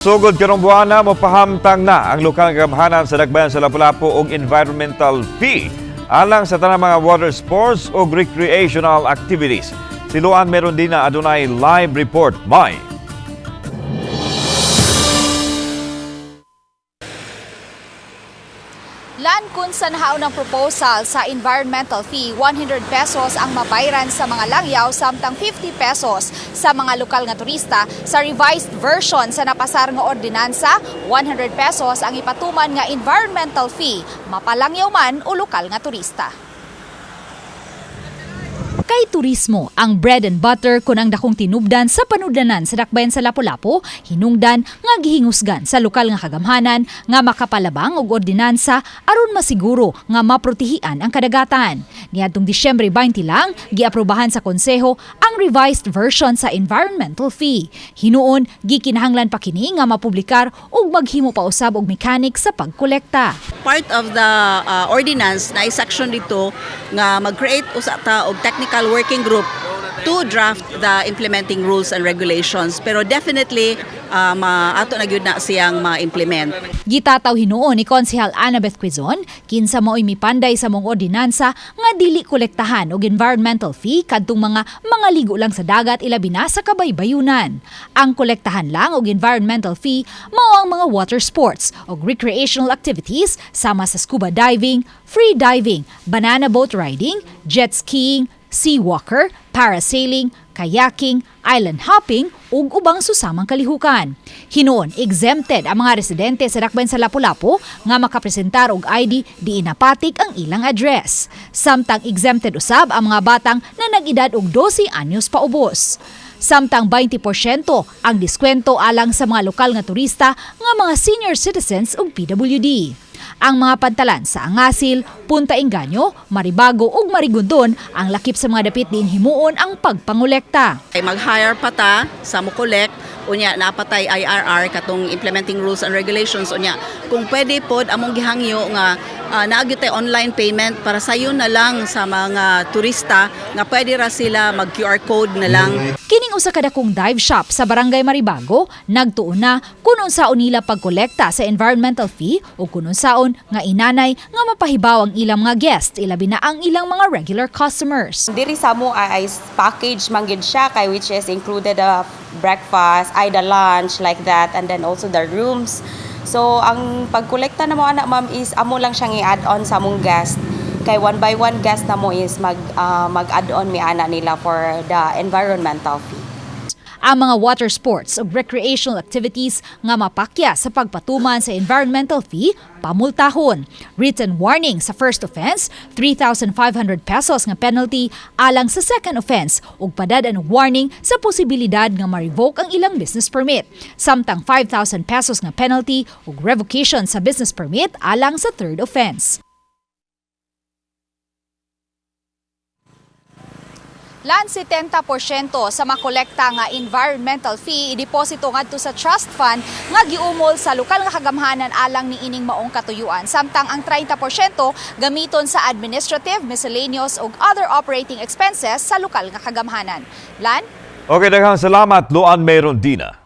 Sugod karong buwana, mapahamtang na ang lokal nga gamhanan sa Dakbayan sa Lapu-Lapu og environmental fee alang sa tanang mga water sports o recreational activities. Siluan meron din na adunay live report. May Lan kun sa nahaunang proposal sa environmental fee, 100 pesos ang mabayran sa mga langyaw samtang 50 pesos sa mga lokal nga turista. Sa revised version sa napasar nga ordinansa, 100 pesos ang ipatuman nga environmental fee, mapalangyaw man o lokal nga turista. Kay turismo, ang bread and butter kun ang dakong tinubdan sa panudlanan sa Dakbayan sa Lapu-Lapu, hinungdan nga gihingusgan sa lokal nga kagamhanan nga makapalabang og ordinansa aron masiguro nga maprotehian ang kadagatan. Niadtong Disyembre 20 lang, giaprubahan sa konseho ang revised version sa environmental fee. Hinuon, gikinahanglan pa kini nga mapublikar ug maghimo pa usab og mechanic sa pagkolekta. Part of the ordinance na section dito nga mag-create usa ta og technical working group to draft the implementing rules and regulations, pero definitely ato na gyud na siyang ma-implement. Gitataw hinuon ni Konsehal Annabeth Quizon, kinsa mao'y mipanday sa mong ordinansa nga dili kolektahan og environmental fee kadtong mga ligo lang sa dagat ilabi na sa kabaybayunan. Ang kolektahan lang og environmental fee mao ang mga water sports og recreational activities sama sa scuba diving, free diving, banana boat riding, jet skiing, sea walker, parasailing, kayaking, island hopping ug ubang susamang kalihukan. Hinuon, exempted ang mga residente sa Dakbayan sa Lapu-Lapu nga makapresentar og ID di inapatik ang ilang address. Samtang exempted usab ang mga batang na nag-edad og 12 anyos paubos. Samtang 20% ang diskwento alang sa mga lokal nga turista nga mga senior citizens ug PWD. Ang mga pantalan sa Angasil, Punta Engaño, Maribago ug Marigondon ang lakip sa mga dapit diin himuon ang pagpangolekta. Ay mag-hire pa ta sa mo-collect, unya napatay IRR katong implementing rules and regulations, unya kung pwede pod among gihangyo nga naagyo tay online payment para sayon na lang sa mga turista nga pwede ra sila mag QR code na lang. Kining usa ka dakong dive shop sa Barangay Maribago nagtuon na kun unsaon nila pagkolekta sa environmental fee o kun unsaon nga inanay nga mapahibaw ang ilang mga guests ilabi na ang ilang mga regular customers. Diri sa mo ay package manggid siya kay which is included the breakfast, ay the lunch like that, and then also the rooms. So ang pagkolekta na mo anak ma'am is amo lang siyang i-add on sa mong guest. Kay one by one guest na mo is mag-add on mi ana nila for the environmental fee. Ang mga water sports o recreational activities nga mapakya sa pagpatuman sa environmental fee, pamultahon. Written warning sa first offense, 3,500 pesos nga penalty alang sa second offense ug padadan og warning sa posibilidad nga ma-revoke ang ilang business permit. Samtang 5,000 pesos nga penalty ug revocation sa business permit alang sa third offense. Lan 70% sa makolekta nga environmental fee ideposito ngadto sa trust fund nga giumol sa lokal nga kagamhanan alang niining maong katuyuan. Samtang ang 30% gamiton sa administrative, miscellaneous ug other operating expenses sa lokal nga kagamhanan. Lan? Okay, daghang salamat, Luan Meron Dina.